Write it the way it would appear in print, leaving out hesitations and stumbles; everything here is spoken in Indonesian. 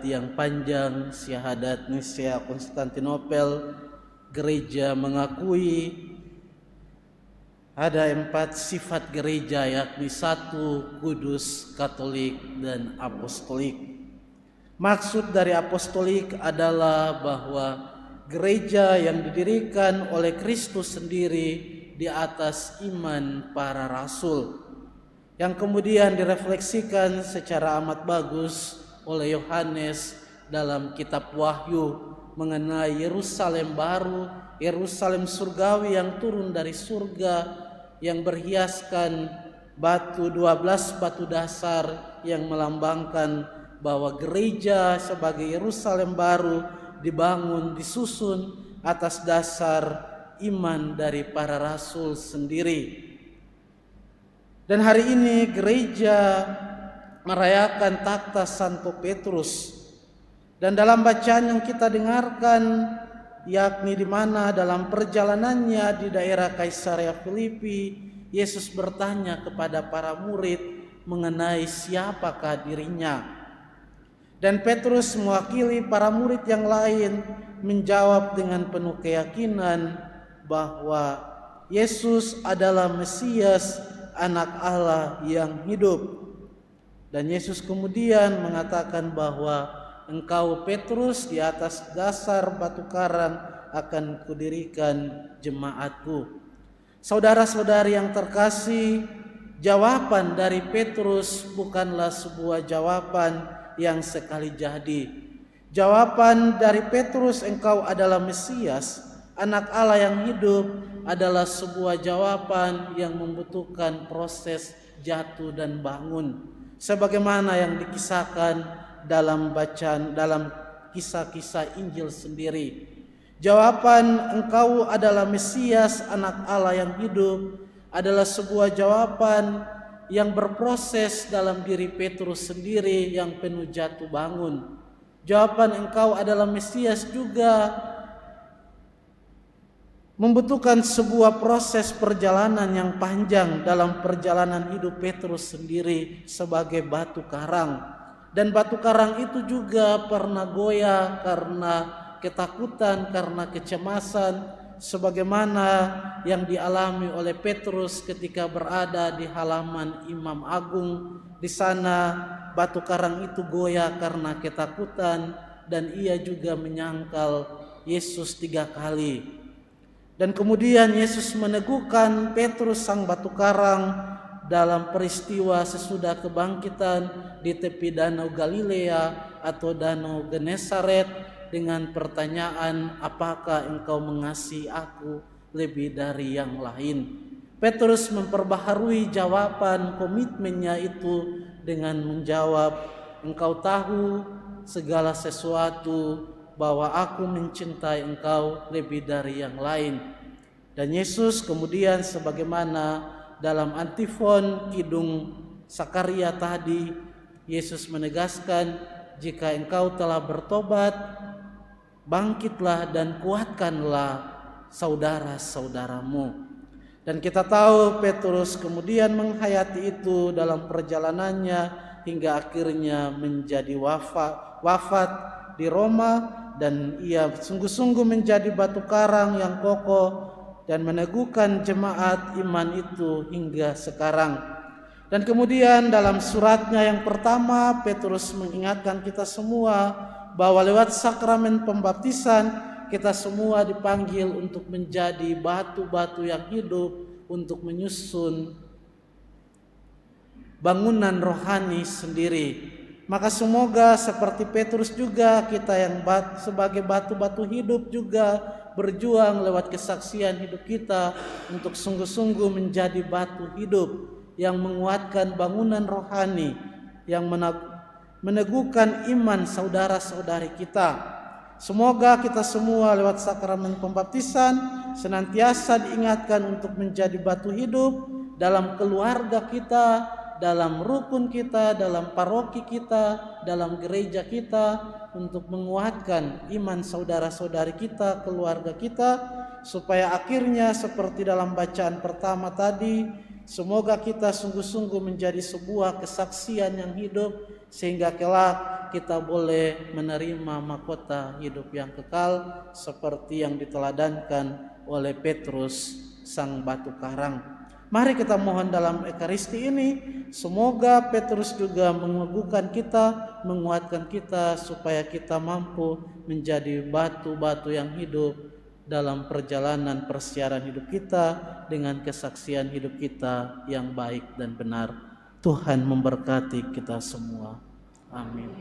yang panjang, syahadat Nisea Konstantinopel, gereja mengakui ada 4 sifat gereja, yakni 1. Kudus, Katolik, dan Apostolik. Maksud dari apostolik adalah bahwa gereja yang didirikan oleh Kristus sendiri di atas iman para rasul, yang kemudian direfleksikan secara amat bagus oleh Yohanes dalam kitab Wahyu mengenai Yerusalem baru, Yerusalem surgawi yang turun dari surga, yang berhiaskan 12 batu dasar yang melambangkan bahwa gereja sebagai Yerusalem baru dibangun, disusun atas dasar iman dari para rasul sendiri. Dan hari ini gereja merayakan takhta Santo Petrus. Dan dalam bacaan yang kita dengarkan, yakni di mana dalam perjalanannya di daerah Kaisarea Filipi, Yesus bertanya kepada para murid mengenai siapakah dirinya. Dan Petrus mewakili para murid yang lain menjawab dengan penuh keyakinan bahwa Yesus adalah Mesias, Anak Allah yang hidup. Dan Yesus kemudian mengatakan bahwa engkau Petrus, di atas dasar batu karang akan kudirikan jemaatku. Saudara-saudari yang terkasih, jawaban dari Petrus bukanlah sebuah jawaban yang sekali jadi. Jawaban dari Petrus, engkau adalah Mesias, Anak Allah yang hidup, adalah sebuah jawaban yang membutuhkan proses jatuh dan bangun, sebagaimana yang dikisahkan dalam bacaan dalam kisah-kisah Injil sendiri. Jawaban engkau adalah Mesias, Anak Allah yang hidup, adalah sebuah jawaban yang berproses dalam diri Petrus sendiri yang penuh jatuh bangun. Jawaban engkau adalah Mesias juga membutuhkan sebuah proses perjalanan yang panjang dalam perjalanan hidup Petrus sendiri sebagai batu karang. Dan batu karang itu juga pernah goyah karena ketakutan, karena kecemasan, sebagaimana yang dialami oleh Petrus ketika berada di halaman Imam Agung. Di sana batu karang itu goyah karena ketakutan, dan ia juga menyangkal Yesus 3 kali. Dan kemudian Yesus meneguhkan Petrus sang batu karang dalam peristiwa sesudah kebangkitan di tepi danau Galilea atau danau Genesaret dengan pertanyaan, apakah engkau mengasihi aku lebih dari yang lain? Petrus memperbaharui jawaban komitmennya itu dengan menjawab, engkau tahu segala sesuatu, bahwa aku mencintai engkau lebih dari yang lain. Dan Yesus kemudian sebagaimana dalam antifon kidung Sakaria tadi, Yesus menegaskan, jika engkau telah bertobat, bangkitlah dan kuatkanlah saudara-saudaramu. Dan kita tahu Petrus kemudian menghayati itu dalam perjalanannya hingga akhirnya menjadi wafat di Roma. Dan ia sungguh-sungguh menjadi batu karang yang kokoh dan meneguhkan jemaat iman itu hingga sekarang. Dan kemudian dalam suratnya yang pertama, Petrus mengingatkan kita semua bahwa lewat sakramen pembaptisan kita semua dipanggil untuk menjadi batu-batu yang hidup untuk menyusun bangunan rohani sendiri. Maka semoga seperti Petrus juga kita yang sebagai batu-batu hidup juga berjuang lewat kesaksian hidup kita untuk sungguh-sungguh menjadi batu hidup yang menguatkan bangunan rohani, yang meneguhkan iman saudara-saudari kita. Semoga kita semua lewat sakramen pembaptisan senantiasa diingatkan untuk menjadi batu hidup dalam keluarga kita, dalam rukun kita, dalam paroki kita, dalam gereja kita, untuk menguatkan iman saudara-saudari kita, keluarga kita, supaya akhirnya seperti dalam bacaan pertama tadi, Semoga kita sungguh-sungguh menjadi sebuah kesaksian yang hidup, sehingga kelak kita boleh menerima mahkota hidup yang kekal seperti yang diteladankan oleh Petrus sang batu karang. Mari kita mohon dalam Ekaristi ini, semoga Petrus juga mengukuhkan kita, menguatkan kita supaya kita mampu menjadi batu-batu yang hidup dalam perjalanan persiaran hidup kita dengan kesaksian hidup kita yang baik dan benar. Tuhan memberkati kita semua. Amin.